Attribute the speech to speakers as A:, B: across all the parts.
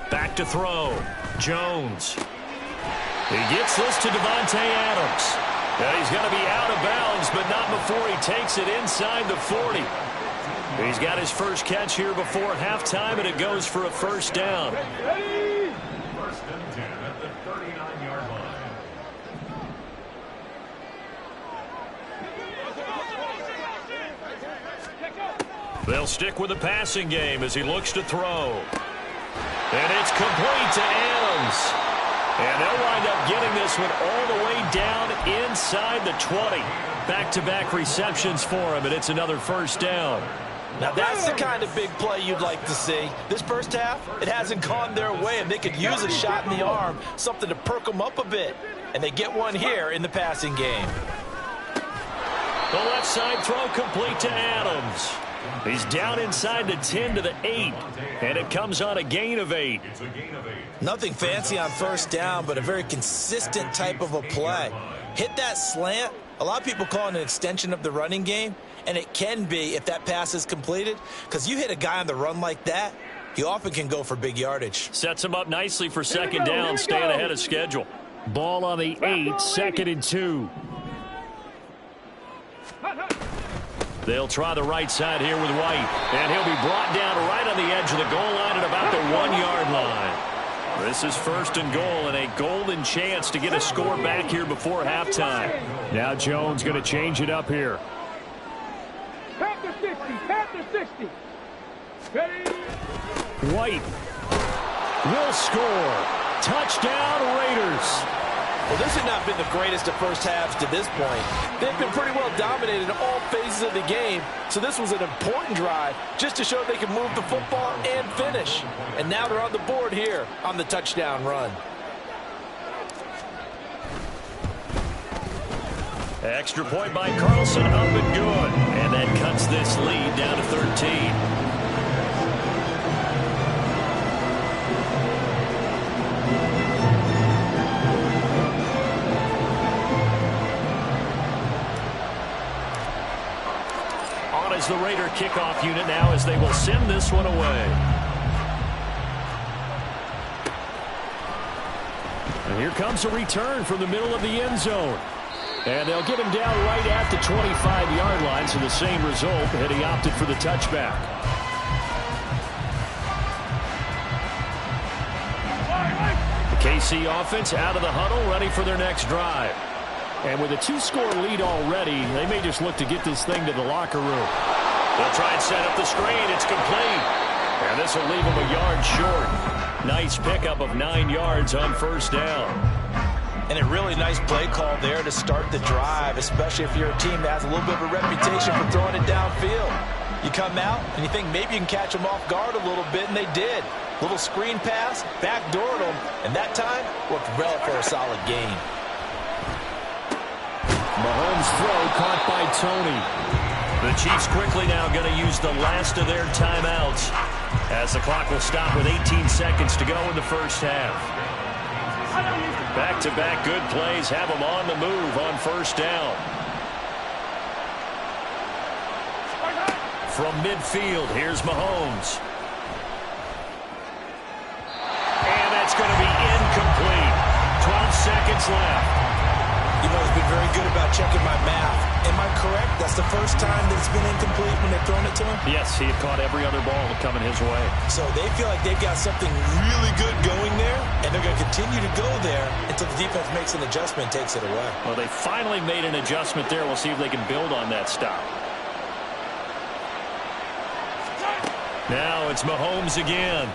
A: Back to throw. Jones. He gets this to Davante Adams. And he's going to be out of bounds, but not before he takes it inside the 40. He's got his first catch here before halftime, and it goes for a first down.
B: First and 10 at the 39-yard line.
A: They'll stick with the passing game as he looks to throw. And it's complete to Adams. And they'll wind up getting this one all the way down inside the 20. Back-to-back receptions for him, and it's another first down.
C: Now that's the kind of big play you'd like to see. This first half, it hasn't gone their way, and they could use a shot in the arm, something to perk them up a bit. And they get one here in the passing game.
A: The left side throw complete to Adams. He's down inside the 10 to the 8, and it comes on a gain of 8.
C: Nothing fancy on first down, but a very consistent type of a play. Hit that slant. A lot of people call it an extension of the running game, and it can be if that pass is completed, because you hit a guy on the run like that, he often can go for big yardage.
A: Sets him up nicely for second down, staying ahead of schedule. Ball on the 8, 2nd and 2. They'll try the right side here with White, and he'll be brought down right on the edge of the goal line at about the 1-yard line. This is first and goal, and a golden chance to get a score back here before halftime. Now Jones going to change it up here.
D: Panther 60, Panther 60. Ready?
A: White will score. Touchdown, Raiders.
C: Well, this has not been the greatest of first halves to this point. They've been pretty well dominated in all phases of the game, so this was an important drive just to show they can move the football and finish. And now they're on the board here on the touchdown run.
A: Extra point by Carlson, up and good. And that cuts this lead down to 13. Is the Raider kickoff unit now as they will send this one away. And here comes a return from the middle of the end zone. And they'll get him down right at the 25-yard line, so the same result, and he opted for the touchback. The KC offense out of the huddle, ready for their next drive. And with a 2-score lead already, they may just look to get this thing to the locker room. They'll try and set up the screen. It's complete. And this will leave them a yard short. Nice pickup of 9 yards on first down.
C: And a really nice play call there to start the drive, especially if you're a team that has a little bit of a reputation for throwing it downfield. You come out and you think maybe you can catch them off guard a little bit, and they did. Little screen pass, backdoored them, and that time worked well for a solid gain.
A: Mahomes' throw caught by Tony. The Chiefs quickly now going to use the last of their timeouts as the clock will stop with 18 seconds to go in the first half. Back-to-back good plays have them on the move on first down. From midfield, here's Mahomes. And that's going to be incomplete. 12 seconds left.
C: You've always been very good about checking my math. Am I correct? That's the first time that it's been incomplete when they've thrown it to him?
A: Yes, he had caught every other ball coming his way.
C: So they feel like they've got something really good going there, and they're going to continue to go there until the defense makes an adjustment and takes it away.
A: Well, they finally made an adjustment there. We'll see if they can build on that stop. Now it's Mahomes again.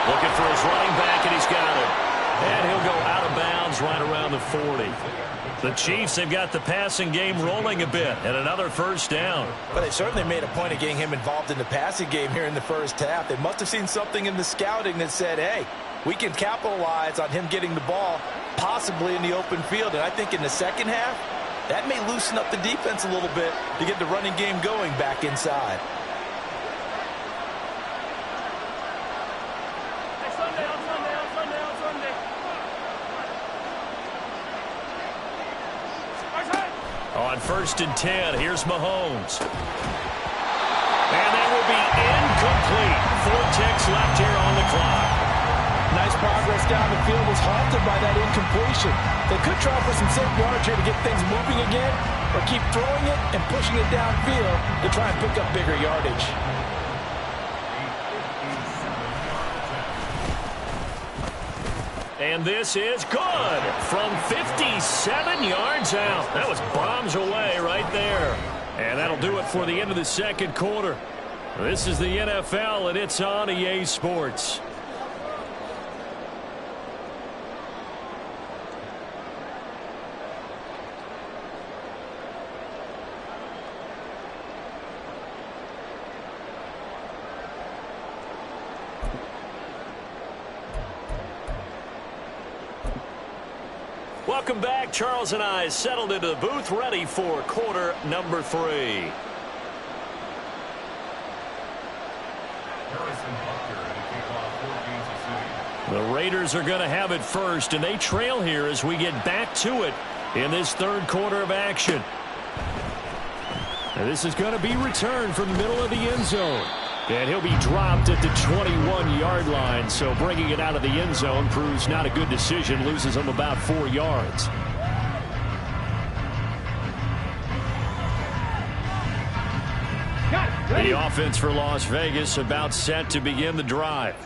A: Looking for his running back, and he's got it. And he'll go out of bounds right around the 40. The Chiefs have got the passing game rolling a bit, and another first down.
C: But they certainly made a point of getting him involved in the passing game here in the first half. They must have seen something in the scouting that said, hey, we can capitalize on him getting the ball, possibly in the open field. And I think in the second half, that may loosen up the defense a little bit to get the running game going back inside.
A: On first and 10, here's Mahomes. And that will be incomplete.
C: down the field was halted by that incompletion. They could try for some safe yards here to get things moving again, or keep throwing it and pushing it downfield to try and pick up bigger yardage.
A: And this is good from 57 yards out. That was bombs away right there. And that'll do it for the end of the second quarter. This is the NFL, and it's on EA Sports. Welcome back. Charles and I settled into the booth, ready for quarter number 3. The Raiders are going to have it first, and they trail here as we get back to it in this third quarter of action. And this is going to be returned from the middle of the end zone. And he'll be dropped at the 21-yard line, so bringing it out of the end zone proves not a good decision, loses him about 4 yards. The offense for Las Vegas about set to begin the drive.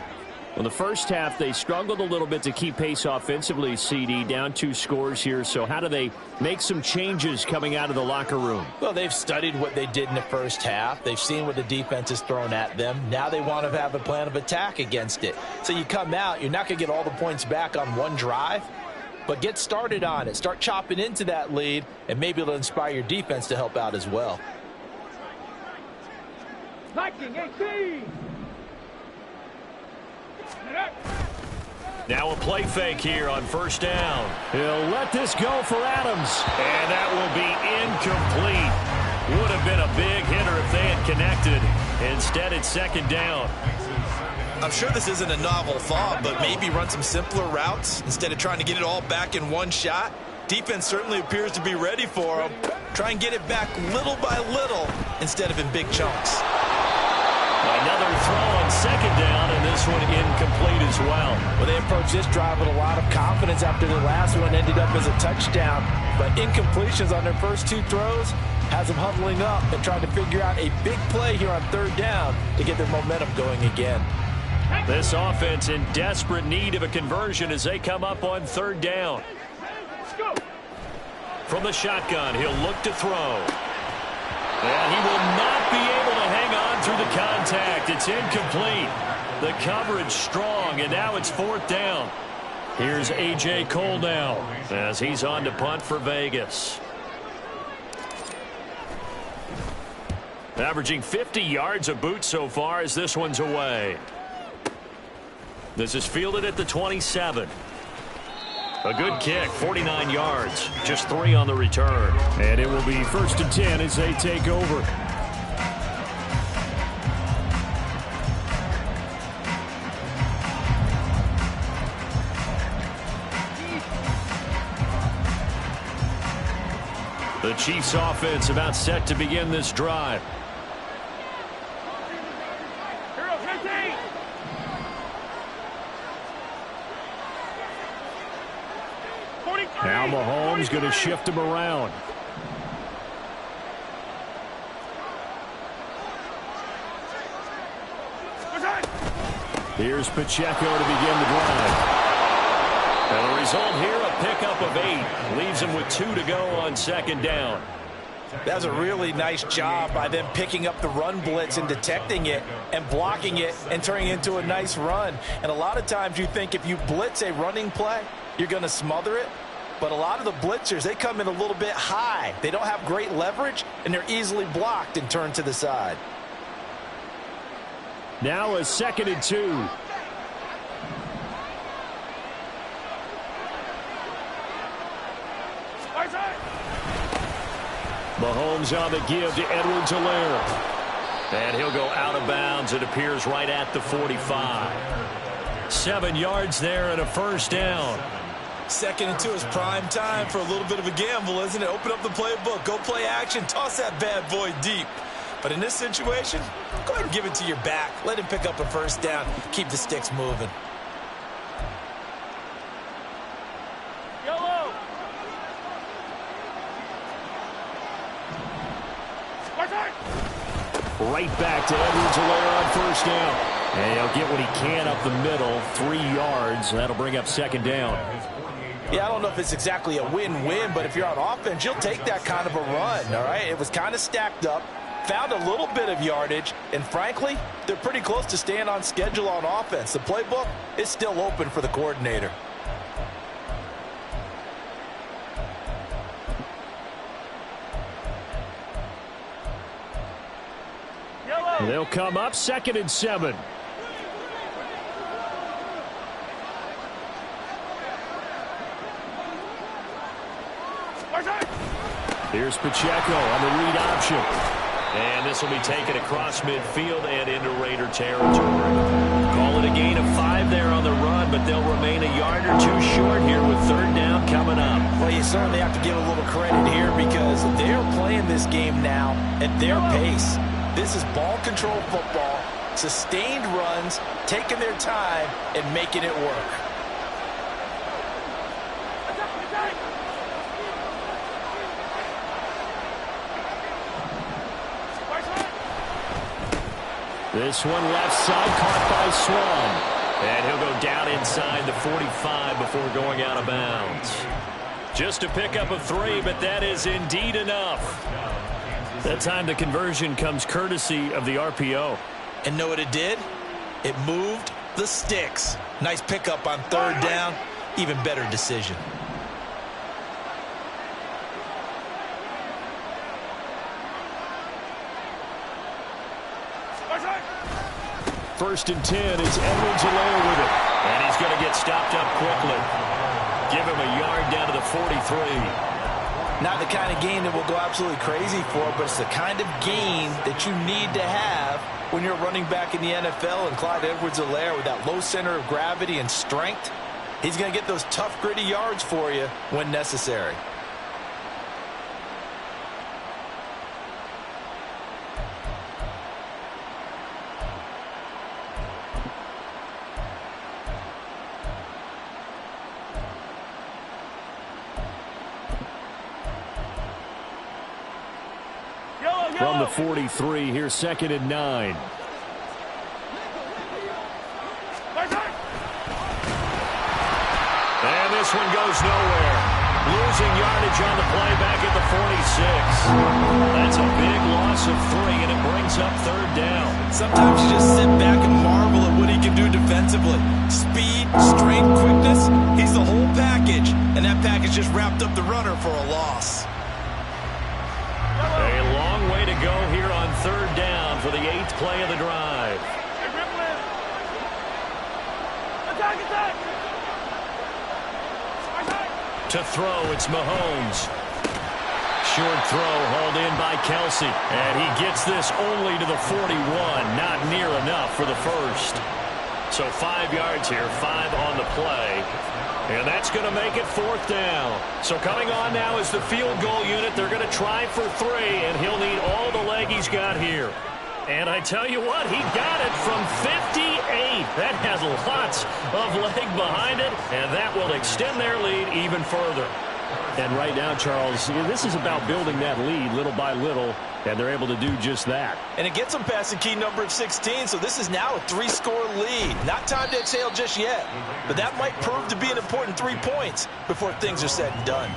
A: In the first half, they struggled a little bit to keep pace offensively, CD, down 2 scores here. So how do they make some changes coming out of the locker room?
C: Well, they've studied what they did in the first half. They've seen what the defense has thrown at them. Now they want to have a plan of attack against it. So you come out, you're not going to get all the points back on one drive, but get started on it. Start chopping into that lead, and maybe it'll inspire your defense to help out as well.
D: Viking 18.
A: Now a play fake here on first down. He'll let this go for Adams. And that will be incomplete. Would have been a big hitter if they had connected. Instead, it's second down.
C: I'm sure this isn't a novel thought, but maybe run some simpler routes instead of trying to get it all back in one shot. Defense certainly appears to be ready for them. Try and get it back little by little instead of in big chunks.
A: Another throw on second down, and this one incomplete as well.
C: Well, they approached this drive with a lot of confidence after the last one ended up as a touchdown. But incompletions on their first 2 throws has them huddling up and trying to figure out a big play here on third down to get their momentum going again.
A: This offense in desperate need of a conversion as they come up on third down. From the shotgun, he'll look to throw. And he will not be able to hang on through the contact. It's incomplete. The coverage strong, and now it's fourth down. Here's A.J. Cole now as he's on to punt for Vegas. Averaging 50 yards a boot so far as this one's away. This is fielded at the 27. A good kick, 49 yards, just 3 on the return. And it will be first and 10 as they take over. The Chiefs offense about set to begin this drive. Now Mahomes going to shift him around. Here's Pacheco to begin the drive. And the result here, a pickup of 8. Leaves him with 2 to go on second down.
C: That's a really nice job by them picking up the run blitz and detecting it and blocking it and turning it into a nice run. And a lot of times you think if you blitz a running play, you're going to smother it. But a lot of the blitzers, they come in a little bit high. They don't have great leverage, and they're easily blocked and turned to the side.
A: Now a second and 2. Mahomes on the give to Edwards-Helaire. And he'll go out of bounds. It appears right at the 45. 7 yards there and a first down.
C: Second and 2 is prime time for a little bit of a gamble, isn't it? Open up the playbook, go play action, toss that bad boy deep. But in this situation, go ahead and give it to your back. Let him pick up a first down. Keep the sticks moving.
A: Right back to Edwards-Helaire on first down. And he'll get what he can up the middle, 3 yards. That'll bring up second down.
C: Yeah, I don't know if it's exactly a win-win, but if you're on offense, you'll take that kind of a run, all right? It was kind of stacked up, found a little bit of yardage, and frankly, they're pretty close to staying on schedule on offense. The playbook is still open for the coordinator.
A: They'll come up 2nd and 7. Here's Pacheco on the read option. And this will be taken across midfield and into Raider territory. Call it a gain of 5 there on the run, but they'll remain a yard or 2 short here with 3rd down coming up.
C: Well, you certainly have to give a little credit here because they're playing this game now at their pace. This is ball control football, sustained runs, taking their time, and making it work.
A: This one left side, caught by Swan. And he'll go down inside the 45 before going out of bounds. Just a pickup of 3, but that is indeed enough. That time the conversion comes courtesy of the RPO.
C: And know what it did? It moved the sticks. Nice pickup on 3rd down. Even better decision.
A: First and 10, it's Edwards-Helaire with it. And he's going to get stopped up quickly. Give him a yard down to the 43.
C: Not the kind of gain that we'll go absolutely crazy for, but it's the kind of gain that you need to have when you're running back in the NFL. And Clyde Edwards-Helaire with that low center of gravity and strength, he's going to get those tough, gritty yards for you when necessary.
A: From the 43, here's 2nd and 9. And this one goes nowhere. Losing yardage on the play back at the 46. That's a big loss of 3, and it brings up 3rd down.
C: Sometimes you just sit back and marvel at what he can do defensively. Speed, strength, quickness, he's the whole package. And that package just wrapped up the runner for a loss.
A: A long way to go here on 3rd down for the 8th play of the drive. To throw, it's Mahomes. Short throw hauled in by Kelsey. And he gets this only to the 41. Not near enough for the first. So 5 yards here, 5 on the play. And that's going to make it 4th down. So coming on now is the field goal unit. They're going to try for 3, and he'll need all the leg he's got here. And I tell you what, he got it from 58. That has lots of leg behind it, and that will extend their lead even further. And right now, Charles, this is about building that lead little by little, and they're able to do just that.
C: And it gets them past the key number of 16, so this is now a 3-score lead. Not time to exhale just yet, but that might prove to be an important 3 points before things are said and done.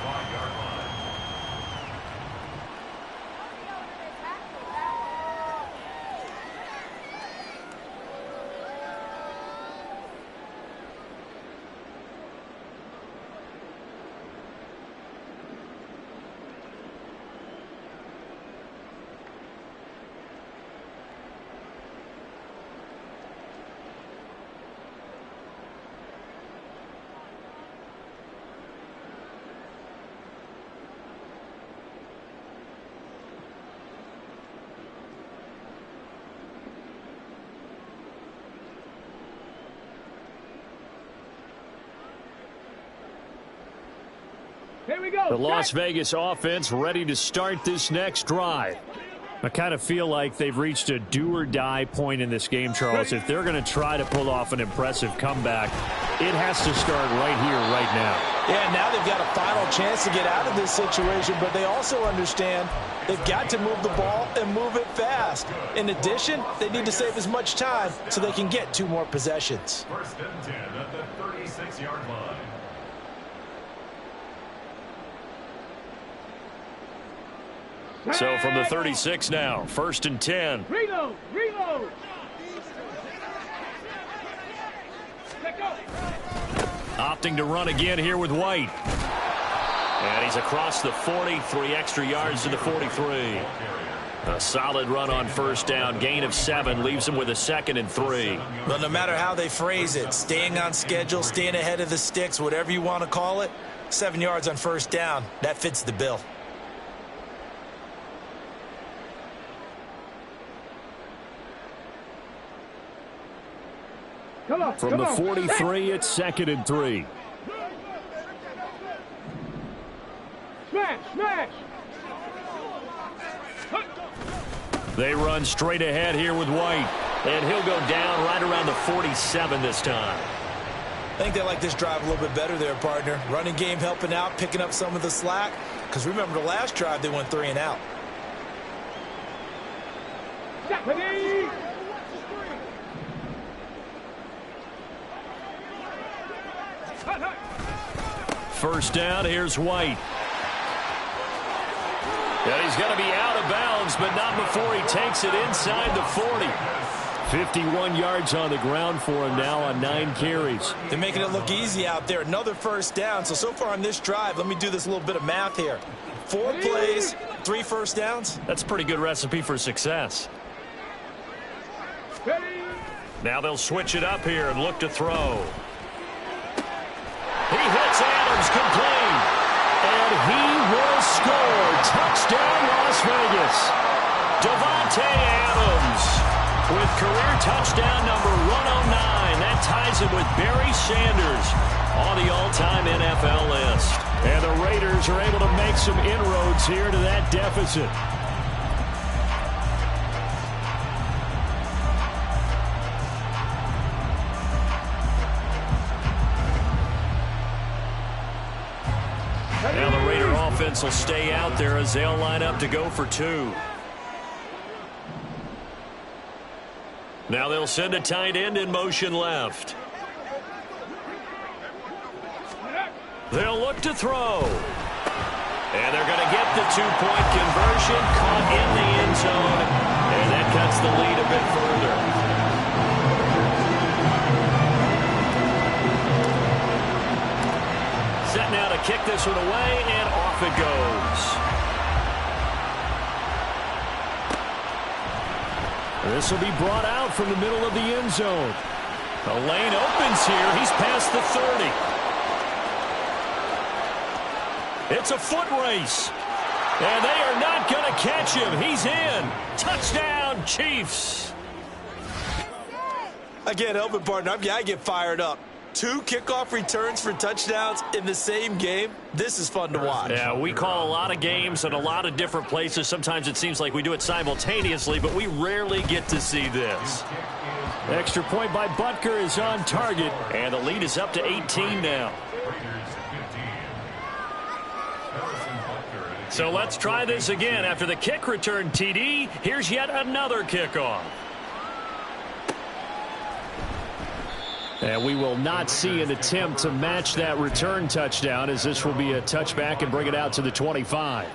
D: Here we go.
A: The Las Vegas offense ready to start this next drive. I kind of feel like they've reached a do-or-die point in this game, Charles. If they're going to try to pull off an impressive comeback, it has to start right here, right now.
C: Yeah, now they've got a final chance to get out of this situation, but they also understand they've got to move the ball and move it fast. In addition, they need to save as much time so they can get 2 more possessions.
B: First and 10 at the 36-yard line.
A: So from the 36 now, first and 10.
D: Reload! Reload!
A: Opting to run again here with White. And he's across the 40, 3 extra yards to the 43. A solid run on first down, gain of 7, leaves him with a 2nd and 3.
C: But no matter how they phrase it, staying on schedule, staying ahead of the sticks, whatever you want to call it, 7 yards on first down, that fits the bill.
A: From the 43, it's 2nd and 3.
D: Smash! Smash!
A: They run straight ahead here with White. And he'll go down right around the 47 this time.
C: I think they like this drive a little bit better there, partner. Running game helping out, picking up some of the slack. Because remember the last drive, they went 3 and out.
D: Japanese!
A: First down, here's White. And he's going to be out of bounds, but not before he takes it inside the 40. 51 yards on the ground for him now on 9 carries.
C: They're making it look easy out there. Another first down. So far on this drive, let me do this little bit of math here. 4 plays, 3 first downs.
A: That's a pretty good recipe for success. Now they'll switch it up here and look to throw. He hits Adams complete. And he will score. Touchdown, Las Vegas. Davante Adams with career touchdown number 109. That ties him with Barry Sanders on the all-time NFL list. And the Raiders are able to make some inroads here to that deficit. Now the Raider offense will stay out there as they'll line up to go for 2. Now they'll send a tight end in motion left. They'll look to throw. And they're going to get the 2-point conversion, caught in the end zone. And that cuts the lead a bit further. Set now to kick this one away, and off it goes. This will be brought out from the middle of the end zone. The lane opens here. He's past the 30. It's a foot race. And they are not going to catch him. He's in. Touchdown, Chiefs.
C: I can't help it, partner. I get fired up. 2 kickoff returns for touchdowns in the same game. This is fun to watch.
A: Yeah, we call a lot of games in a lot of different places. Sometimes it seems like we do it simultaneously, but we rarely get to see this. Extra point by Butker is on target, and the lead is up to 18 now. So let's try this again. After the kick return TD, here's yet another kickoff. And we will not see an attempt to match that return touchdown, as this will be a touchback and bring it out to the 25.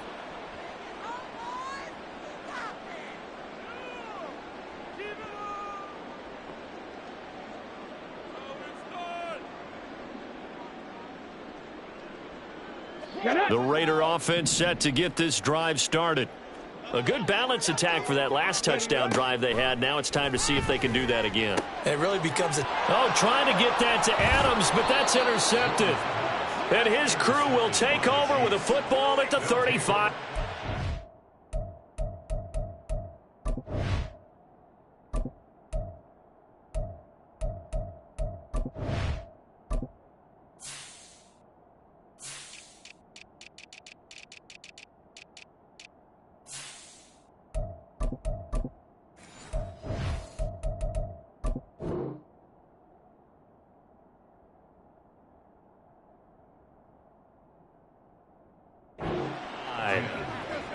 A: The Raider offense set to get this drive started. A good balance attack for that last touchdown drive they had. Now it's time to see if they can do that again.
C: It really becomes a...
A: Oh, trying to get that to Adams, but that's intercepted. And his crew will take over with a football at the 35.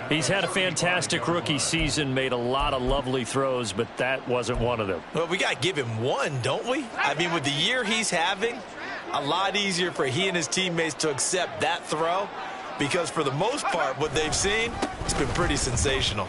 A: He's had a fantastic rookie season, made a lot of lovely throws, but that wasn't one of them.
C: Well, we got to give him one, don't we? I mean, with the year he's having, a lot easier for he and his teammates to accept that throw because for the most part, what they've seen, it's been pretty sensational.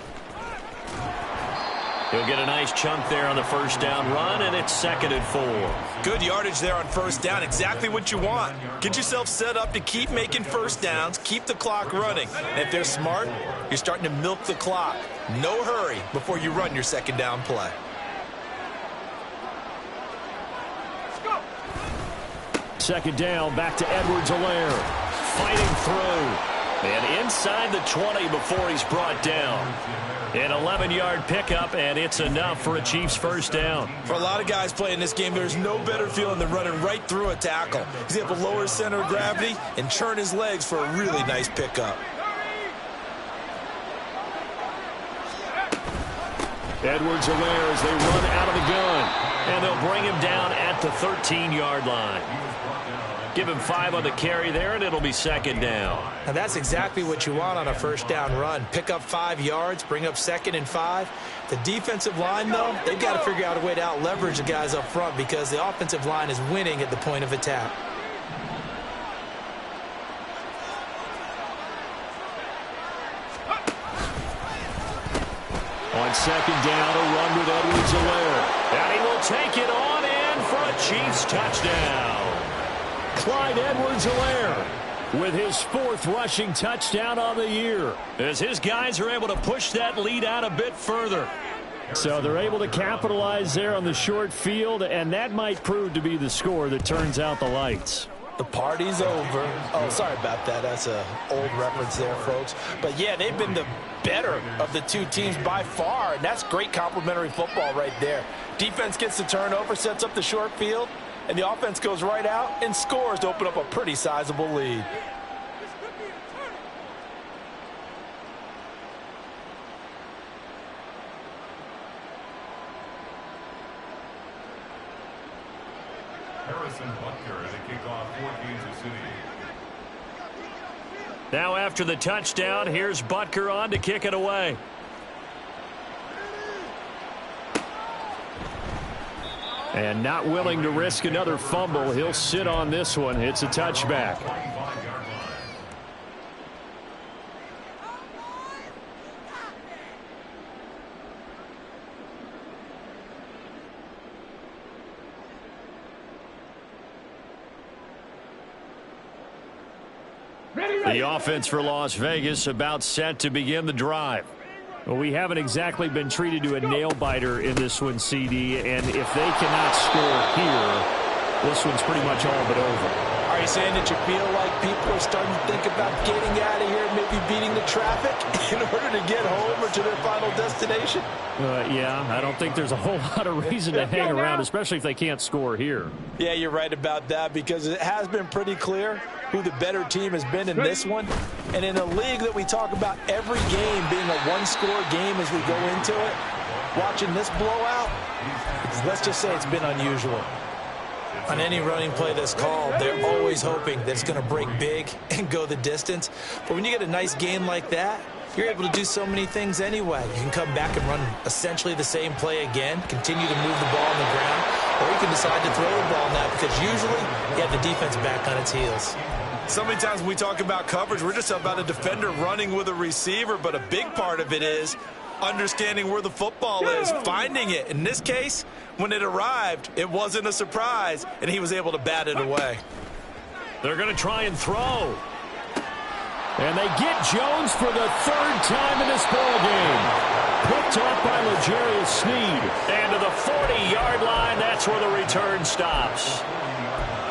A: He'll get a nice chunk there on the first down run, and it's 2nd and 4.
C: Good yardage there on first down. Exactly what you want. Get yourself set up to keep making first downs, keep the clock running. And if they're smart, you're starting to milk the clock. No hurry before you run your second down play.
D: Let's go.
A: 2nd down, back to Edwards-Helaire. Fighting through. And inside the 20 before he's brought down. An 11-yard pickup, and it's enough for a Chiefs first down.
C: For a lot of guys playing this game, there's no better feeling than running right through a tackle. He's able to lower his center of gravity and churn his legs for a really nice pickup.
A: Edwards-Helaire as they run out of the gun. And they'll bring him down at the 13-yard line. Give him 5 on the carry there, and it'll be 2nd down.
C: Now that's exactly what you want on a first down run. Pick up 5 yards, bring up 2nd and 5. The defensive line, though, they've got to figure out a way to out-leverage the guys up front because the offensive line is winning at the point of attack.
A: On 2nd down, a run with Edwards-Helaire. And he will take it on in for a Chiefs touchdown. Clyde Edwards-Helaire with his 4th rushing touchdown on the year as his guys are able to push that lead out a bit further. So they're able to capitalize there on the short field, and that might prove to be the score that turns out the lights.
C: The party's over. Oh, sorry about that. That's an old reference there, folks. But, yeah, they've been the better of the two teams by far, and that's great complimentary football right there. Defense gets the turnover, sets up the short field, and the offense goes right out and scores to open up a pretty sizable lead.
B: Harrison Butker to kick off for Kansas City.
A: Now after the touchdown, here's Butker on to kick it away. And not willing to risk another fumble. He'll sit on this one. It's a touchback. The offense for Las Vegas about set to begin the drive. Well, we haven't exactly been treated to a nail-biter in this one, CD, and if they cannot score here, this one's pretty much all but over.
C: Are you saying that you feel like people are starting to think about getting out of here, maybe beating the traffic in order to get home or to their final destination?
A: Yeah, I don't think there's a whole lot of reason to hang around, especially if they can't score here.
C: Yeah, you're right about that because it has been pretty clear who the better team has been in this one. And in a league that we talk about every game being a one-score game as we go into it, watching this blowout, let's just say it's been unusual. On any running play that's called, they're always hoping that it's going to break big and go the distance. But when you get a nice game like that, you're able to do so many things anyway. You can come back and run essentially the same play again, continue to move the ball on the ground, or you can decide to throw the ball now because usually you have the defense back on its heels. So many times when we talk about coverage, we're just about a defender running with a receiver, but a big part of it is understanding where the football is, finding it. In this case, when it arrived, it wasn't a surprise, and he was able to bat it away.
A: They're going to try and throw. And they get Jones for the 3rd time in this ballgame. Picked up by L'Jarius Sneed. And to the 40-yard line, that's where the return stops.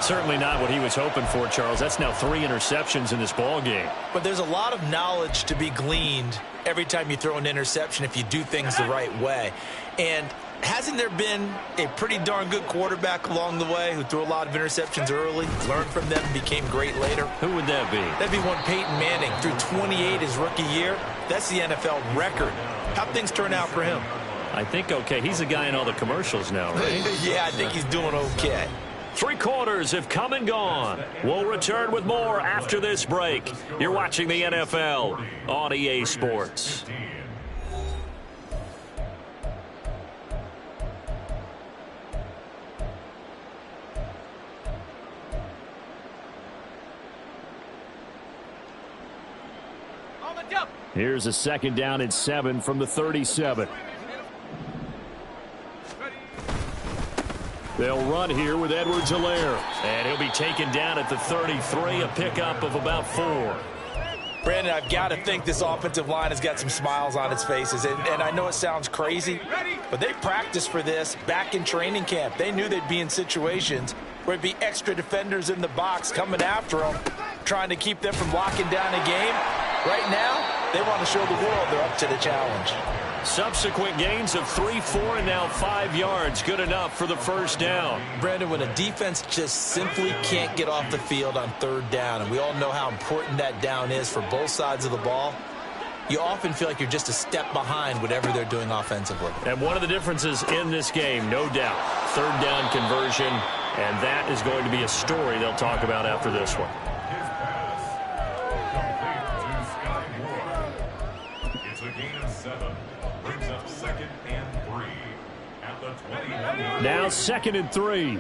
A: Certainly not what he was hoping for, Charles. That's now 3 interceptions in this ballgame.
C: But there's a lot of knowledge to be gleaned every time you throw an interception if you do things the right way. And hasn't there been a pretty darn good quarterback along the way who threw a lot of interceptions early, learned from them, and became great later?
A: Who would that be?
C: That'd be one Peyton Manning. Threw 28 his rookie year. That's the NFL record. How'd things turn out for him?
A: I think okay. He's the guy in all the commercials now, right?
C: Yeah, I think he's doing okay.
A: Three quarters have come and gone. We'll return with more after this break. You're watching the NFL on EA Sports. Here's a 2nd down and 7 from the 37. They'll run here with Edwards-Helaire. And he'll be taken down at the 33, a pickup of about 4.
C: Brandon, I've got to think this offensive line has got some smiles on its faces. And I know it sounds crazy, but they practiced for this back in training camp. They knew they'd be in situations where there'd be extra defenders in the box coming after them, trying to keep them from locking down a game. Right now, they want to show the world they're up to the challenge.
A: Subsequent gains of 3, 4, and now 5 yards. Good enough for the first down.
C: Brandon, when a defense just simply can't get off the field on 3rd down, and we all know how important that down is for both sides of the ball, you often feel like you're just a step behind whatever they're doing offensively.
A: And one of the differences in this game, no doubt, 3rd down conversion, and that is going to be a story they'll talk about after this one. Now 2nd and 3.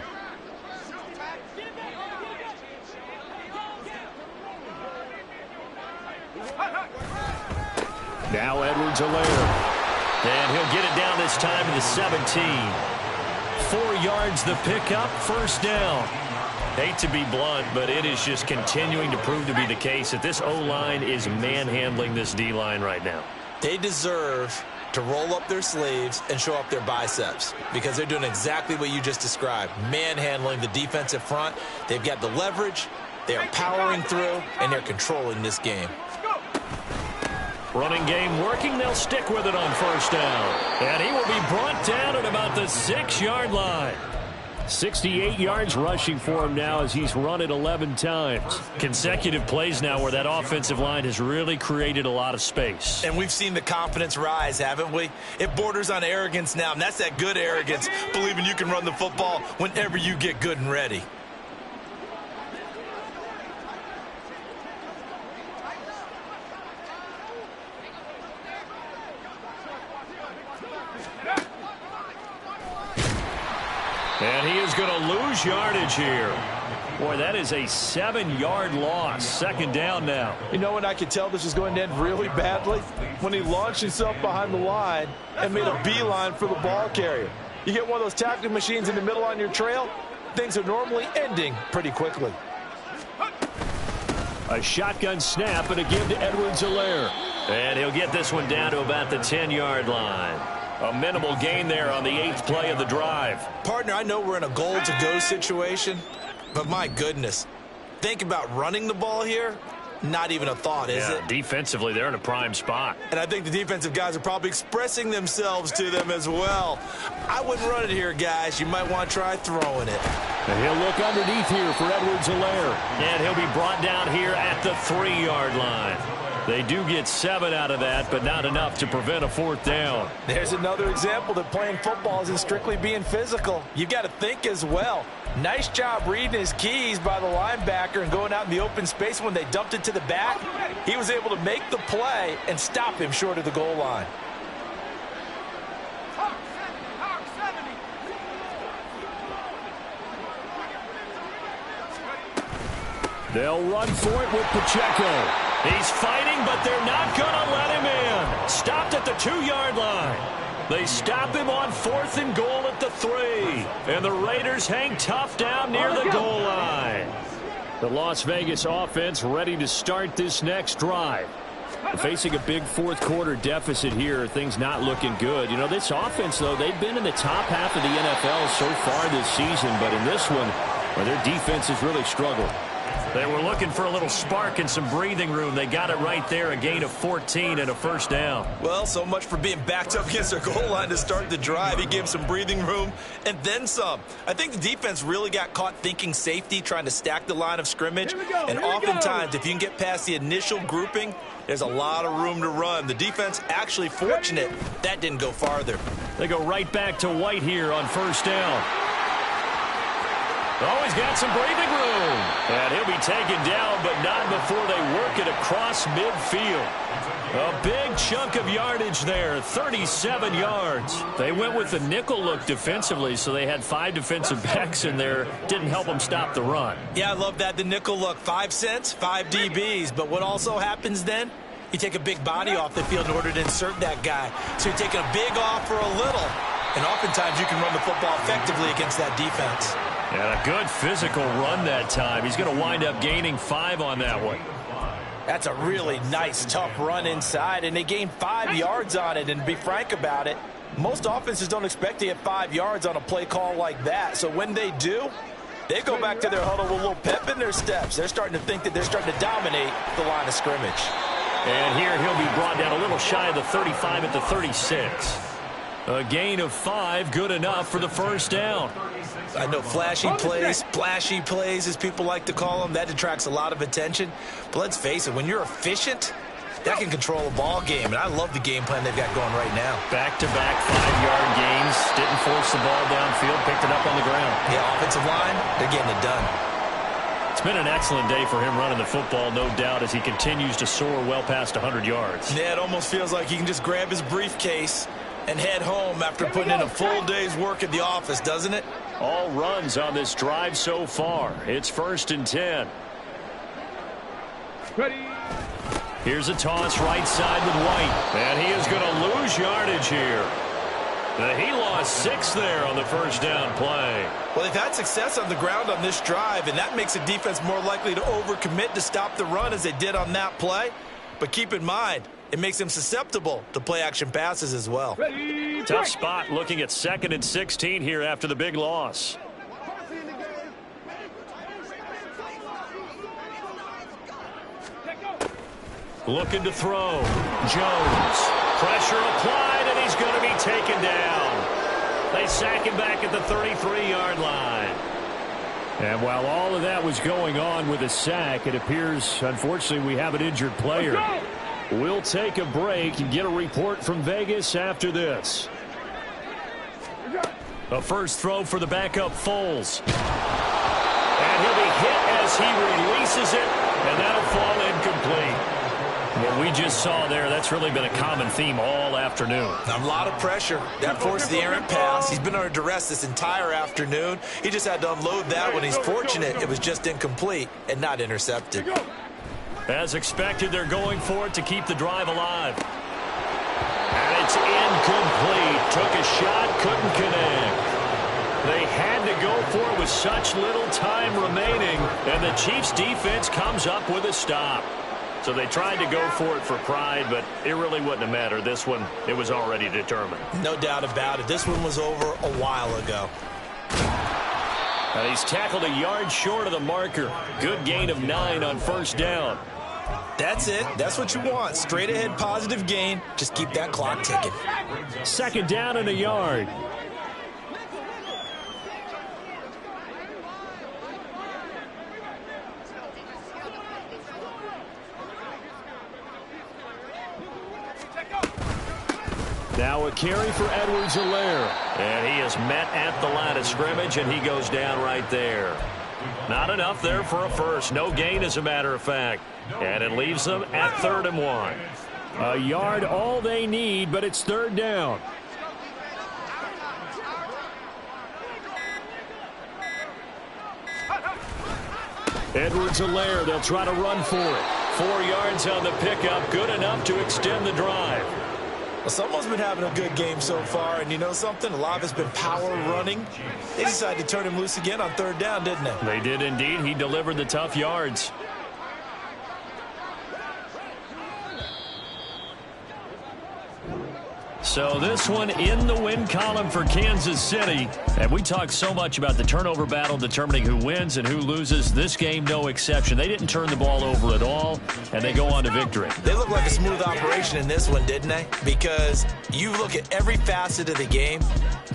A: Now Edwards-Helaire. And he'll get it down this time to the 17. 4 yards the pickup, 1st down. Hate to be blunt, but it is just continuing to prove to be the case that this O-line is manhandling this D-line right now.
C: They deserve to roll up their sleeves and show up their biceps because they're doing exactly what you just described, manhandling the defensive front. They've got the leverage, they're powering through, and they're controlling this game.
A: Running game working, they'll stick with it on 1st down. And he will be brought down at about the 6-yard line. 68 yards rushing for him now as he's run it 11 times. Consecutive plays now where that offensive line has really created a lot of space.
C: And we've seen the confidence rise, haven't we? It borders on arrogance now, and that's that good arrogance, believing you can run the football whenever you get good and ready.
A: And he is going to lose yardage here. Boy, that is a 7-yard loss. 2nd down now.
C: You know when I could tell this was going to end really badly? When he launched himself behind the line and made a beeline for the ball carrier. You get one of those tackling machines in the middle on your trail, things are normally ending pretty quickly.
A: A shotgun snap and a give to Edwards-Helaire. And he'll get this one down to about the 10-yard line. A minimal gain there on the 8th play of the drive.
C: Partner, I know we're in a goal-to-go situation, but my goodness, think about running the ball here. Not even a thought, is it?
A: Defensively, they're in a prime spot.
C: And I think the defensive guys are probably expressing themselves to them as well. I wouldn't run it here, guys. You might want to try throwing it.
A: And he'll look underneath here for Edwards-Helaire. And he'll be brought down here at the 3-yard line. They do get 7 out of that, but not enough to prevent a 4th down.
C: There's another example that playing football isn't strictly being physical. You've got to think as well. Nice job reading his keys by the linebacker and going out in the open space when they dumped it to the back. He was able to make the play and stop him short of the goal line.
A: They'll run for it with Pacheco. He's fighting, but they're not going to let him in. Stopped at the 2-yard line. They stop him on 4th and goal at the 3. And the Raiders hang tough down near the goal line. The Las Vegas offense ready to start this next drive. Facing a big 4th quarter deficit here, things not looking good. You know, this offense, though, they've been in the top half of the NFL so far this season, but in this one, well, their defense has really struggled. They were looking for a little spark and some breathing room. They got it right there, a gain of 14 and a 1st down.
C: Well, so much for being backed up against their goal line to start the drive. He gave them some breathing room and then some. I think the defense really got caught thinking safety, trying to stack the line of scrimmage. And oftentimes, if you can get past the initial grouping, there's a lot of room to run. The defense actually fortunate that didn't go farther.
A: They go right back to White here on 1st down. Oh, he's got some breathing room. And he'll be taken down, but not before they work it across midfield. A big chunk of yardage there, 37 yards. They went with the nickel look defensively, so they had 5 defensive backs in there. Didn't help them stop the run.
C: Yeah, I love that, the nickel look. 5 cents, 5 DBs. But what also happens then? You take a big body off the field in order to insert that guy. So you're taking a big off for a little. And oftentimes you can run the football effectively against that defense.
A: And a good physical run that time. He's going to wind up gaining 5 on that one.
C: That's a really nice, tough run inside, and they gained 5 yards on it. And to be frank about it, most offenses don't expect to get 5 yards on a play call like that. So when they do, they go back to their huddle with a little pep in their steps. They're starting to think that they're starting to dominate the line of scrimmage.
A: And here he'll be brought down a little shy of the 35 at the 36. A gain of 5, good enough for the first down.
C: I know flashy plays, splashy plays, as people like to call them, that attracts a lot of attention. But let's face it, when you're efficient, that can control a ball game. And I love the game plan they've got going right now.
A: Back-to-back 5-yard gains. Didn't force the ball downfield, picked it up on the ground.
C: Yeah, offensive line, they're getting it done.
A: It's been an excellent day for him running the football, no doubt, as he continues to soar well past 100 yards.
C: Yeah, it almost feels like he can just grab his briefcase and head home after putting in a full day's work at the office, doesn't it?
A: All runs on this drive so far. It's 1st and 10.
D: Ready.
A: Here's a toss right side with White. And he is going to lose yardage here. He lost 6 there on the first down play.
C: Well, they've had success on the ground on this drive, and that makes the defense more likely to overcommit to stop the run as they did on that play. But keep in mind, it makes them susceptible to play-action passes as well.
D: Ready.
A: Tough spot looking at 2nd and 16 here after the big loss. Looking to throw. Jones. Pressure applied, and he's going to be taken down. They sack him back at the 33-yard line. And while all of that was going on with a sack, it appears, unfortunately, we have an injured player. We'll take a break and get a report from Vegas after this. A first throw for the backup Foles. And he'll be hit as he releases it, and that'll fall incomplete. What we just saw there, that's really been a common theme all afternoon.
C: A lot of pressure. That forced the errant pass. He's been under duress this entire afternoon. He just had to unload that one. He's fortunate it was just incomplete and not intercepted.
A: As expected, they're going for it to keep the drive alive. And it's incomplete. Took a shot, couldn't connect. They had to go for it with such little time remaining, and the Chiefs' defense comes up with a stop. So they tried to go for it for pride, but it really wouldn't have mattered. This one, it was already determined.
C: No doubt about it. This one was over a while ago.
A: And he's tackled a yard short of the marker. Good gain of 9 on first down.
C: That's it. That's what you want. Straight ahead positive gain. Just keep that clock ticking.
A: 2nd down and a yard. Now a carry for Edwards-Helaire. And he is met at the line of scrimmage, and he goes down right there. Not enough there for a first. No gain, as a matter of fact. And it leaves them at 3rd and 1. A yard all they need, but it's 3rd down. Edwards-Helaire, they'll try to run for it. 4 yards on the pickup, good enough to extend the drive.
C: Well, someone's been having a good game so far, and you know something? A lot of it's been power running. They decided to turn him loose again on 3rd down, didn't they?
A: They did indeed. He delivered the tough yards. So this one in the win column for Kansas City. And we talk so much about the turnover battle determining who wins and who loses. This game, no exception. They didn't turn the ball over at all, and they go on to victory.
C: They look like a smooth operation in this one, didn't they? Because you look at every facet of the game,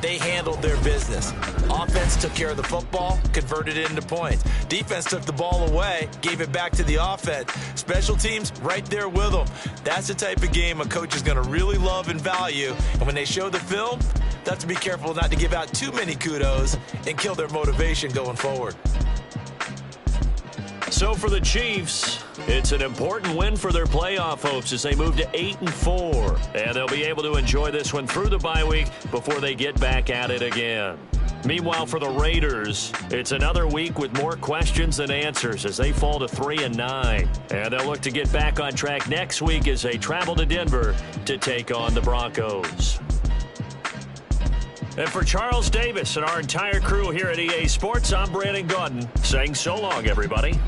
C: they handled their business. Offense took care of the football, converted it into points. Defense took the ball away, gave it back to the offense. Special teams right there with them. That's the type of game a coach is going to really love and value. And when they show the film, they'll They'll have to be careful not to give out too many kudos and kill their motivation going forward.
A: So for the Chiefs, it's an important win for their playoff hopes as they move to 8-4. And they'll be able to enjoy this one through the bye week before they get back at it again. Meanwhile, for the Raiders, it's another week with more questions than answers as they fall to 3-9. And they'll look to get back on track next week as they travel to Denver to take on the Broncos. And for Charles Davis and our entire crew here at EA Sports, I'm Brandon Gaudin saying so long, everybody.